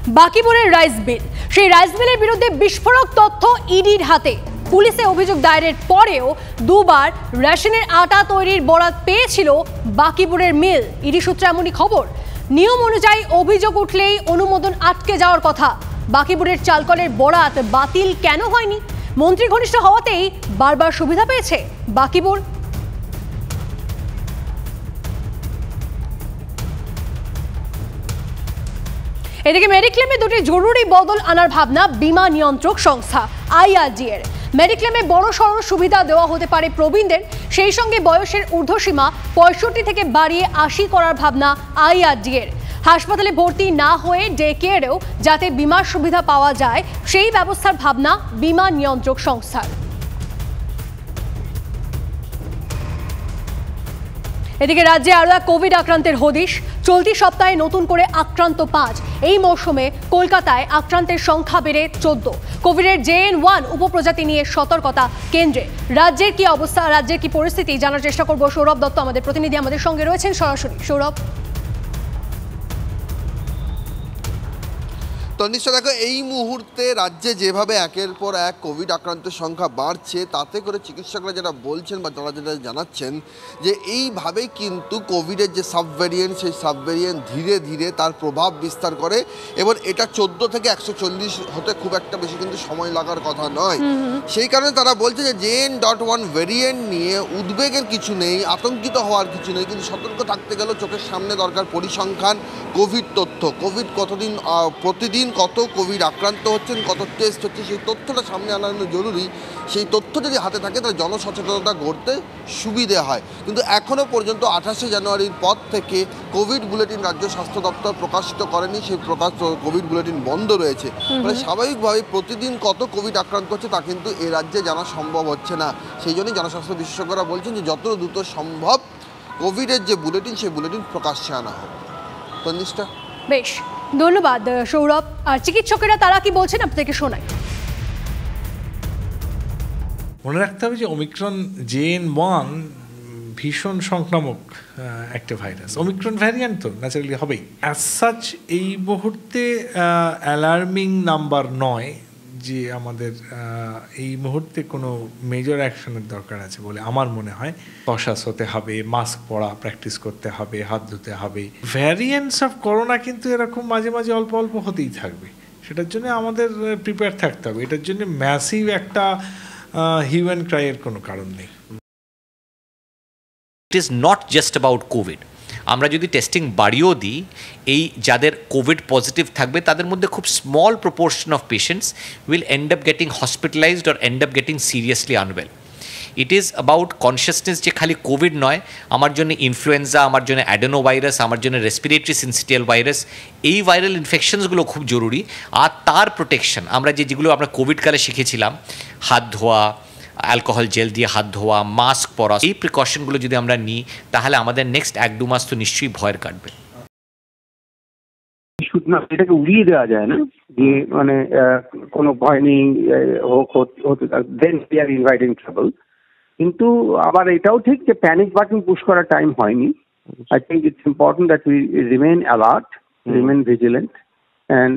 বাকিপুরের rice mill, সেই rice মিলের বিরুদ্ধে বিস্ফোরক তথ্য ইডির হাতে। পুলিশে অভিযোগ দায়েরের পরেও দুবার রেশনের আটা তৈরির বরাত পেয়েছিল বাকিপুরের মিল। ইডি সূত্রে এমনই খবর। নিয়ম অনুযায়ী অভিযোগ উঠলেই অনুমোদন আটকে যাওয়ার কথা। বাকিপুরের চালকলের বরাত বাতিল কেন হয়নি? মন্ত্রী ঘনিষ্ঠ হওয়াতেই বারবার সুবিধা পেয়েছে বাকিপুর। এদিকে মেডিক্লেমে দুটি জরুরি বদল আনার ভাবনা বীমা নিয়ন্ত্রক সংস্থা আইআরডি এর। মেডিক্লেমে বড় সড় সুবিধা দেওয়া হতে পারে প্রবীণদের, সেই সঙ্গে বয়সের ঊর্ধ্বসীমা 65 থেকে বাড়িয়ে 80 করার ভাবনা আইআরডি এর। হাসপাতালে ভর্তি না হয়ে ডে কেয়ারেও যাতে বীমার সুবিধা পাওয়া যায় সেই ব্যবস্থার ভাবনা বীমা নিয়ন্ত্রক সংস্থার। এদিকে রাজ্যে আরও এক কোভিড আক্রান্তের হদিশ। চলতি সপ্তাহে নতুন করে আক্রান্ত 5। এই মৌসুমে কলকাতায় আক্রান্তের সংখ্যা বেড়ে 14। কোভিডের JN1 উপপ্রজাতি নিয়ে সতর্কতা কেন্দ্রে। রাজ্যের কি অবস্থা, রাজ্যের কি পরিস্থিতি জানার চেষ্টা করব। সৌরভ দত্ত আমাদের প্রতিনিধি আমাদের সঙ্গে রয়েছেন সরাসরি। সৌরভ। তনিষ্ঠা, দেখো, এই মুহূর্তে রাজ্যে যেভাবে একের পর এক কোভিড আক্রান্তের সংখ্যা বাড়ছে, তাতে করে চিকিৎসকরা যেটা বলছেন বা তারা যেটা জানাচ্ছেন যে এইভাবে কিন্তু কোভিডের যে সাবভেরিয়েন্ট, সেই সাবভেরিয়েন্ট ধীরে ধীরে তার প্রভাব বিস্তার করে এবং এটা 14 থেকে 140 হতে খুব একটা বেশি কিন্তু সময় লাগার কথা নয়। সেই কারণে তারা বলছে যে JN.1 ভেরিয়েন্ট নিয়ে উদ্বেগের কিছু নেই, আতঙ্কিত হওয়ার কিছু নেই, কিন্তু সতর্ক থাকতে গেলেও চোখের সামনে দরকার পরিসংখ্যান, কোভিড তথ্য, কোভিড কতদিন প্রতিদিন কত কোভিড আক্রান্ত হচ্ছেন, কত টেস্ট হচ্ছে, সেই তথ্যটা সামনে আনানো জরুরি। সেই তথ্য যদি হাতে থাকে তাহলে জনসচেতনতা গড়তে সুবিধে হয়। কিন্তু এখনও পর্যন্ত 28শে জানুয়ারির পর থেকে কোভিড বুলেটিন রাজ্য স্বাস্থ্য দপ্তর প্রকাশিত করেনি। সেই কোভিড বুলেটিন বন্ধ রয়েছে। মানে স্বাভাবিকভাবে প্রতিদিন কত কোভিড আক্রান্ত হচ্ছে তা কিন্তু এ রাজ্যে জানা সম্ভব হচ্ছে না। সেই জন্যই জনস্বাস্থ্য বিশেষজ্ঞরা বলছেন যে যত দ্রুত সম্ভব কোভিডের যে বুলেটিন, সেই বুলেটিন প্রকাশ্যে আনা হোক। তনিষ্ঠা, বেশ, ধন্যবাদ সৌরভ। আর চিকিৎসকেরা তারা কি বলছেন আপনাদেরকে শোনাই। মনে রাখতে হবে যে ওমিক্রন JN1 ভীষণ সংক্রামক একটা ভাইরাস। ওমিক্রন ভ্যারিয়েন্ট তো ন্যাচারালি হবেই। অ্যাজ সাচ এই মুহূর্তে অ্যালার্মিং নাম্বার নয় যে আমাদের এই মুহূর্তে কোনো মেজর অ্যাকশনের দরকার আছে বলে আমার মনে হয়। কশাস হতে হবে, মাস্ক পরা প্র্যাকটিস করতে হবে, হাত ধুতে হবে। ভ্যারিয়েন্টস অফ করোনা কিন্তু এরকম মাঝে মাঝে অল্প অল্প হতেই থাকবে। সেটার জন্য আমাদের প্রিপেয়ার থাকতে হবে। এটার জন্য ম্যাসিভ একটা হিউম্যান ক্রাইয়ের কোনো কারণ নেই। It is not just about Covid. আমরা যদি টেস্টিং বাড়িয়েও দিই, এই যাদের কোভিড পজিটিভ থাকবে তাদের মধ্যে খুব small proportion of patients will end up getting hospitalized or end up getting seriously unwell. It is about consciousness যে খালি কোভিড নয়, আমার জন্য ইনফ্লুয়েঞ্জা, আমার জন্য অ্যাডেনো ভাইরাস, আমার জন্য রেসপিরেটরি সিনসিটিয়াল ভাইরাস, এই ভাইরাল ইনফেকশনসগুলো খুব জরুরি। আর তার প্রোটেকশন আমরা যেগুলো আমরা কোভিডকালে শিখেছিলাম, হাত ধোয়া, অ্যালকোহল জেল দিয়ে হাত ধোয়া, মাস্ক পরা, এই প্রিকশনগুলো যদি আমরা নিই তাহলে আমাদের নেক্সট 1-2 মাস তো নিশ্চয়ই ভয়ের কাটবে। এটাকে উড়িয়ে দেওয়া যায় না যে মানে কোনো ভয় নেই, then we are inviting trouble. কিন্তু আবার এটাও ঠিক যে প্যানিক বাটন পুশ করার টাইম হয়নি। I think it's important that we remain alert, remain vigilant and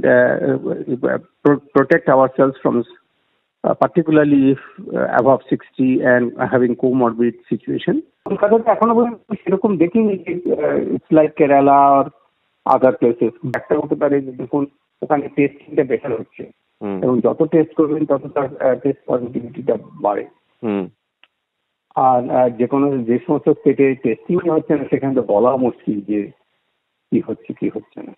protect ourselves from particularly if above 60 and having comorbid situation. কলকাতাতে এখনো পর্যন্ত সেরকম দেখিনি যে ইটস লাইক কেরালা আর আদার প্লেসেস। একটা হতে পারে যে দেখুন ওখানে টেস্টিংটা বেটার হচ্ছে এবং যত টেস্ট করবেন তত তার টেস্ট পজিটিভিটিটা বাড়ে। আর যে সমস্ত স্টেটে টেস্টিং হচ্ছে না সেখানে তো বলা মুশকিল যে কি হচ্ছে কি হচ্ছে না।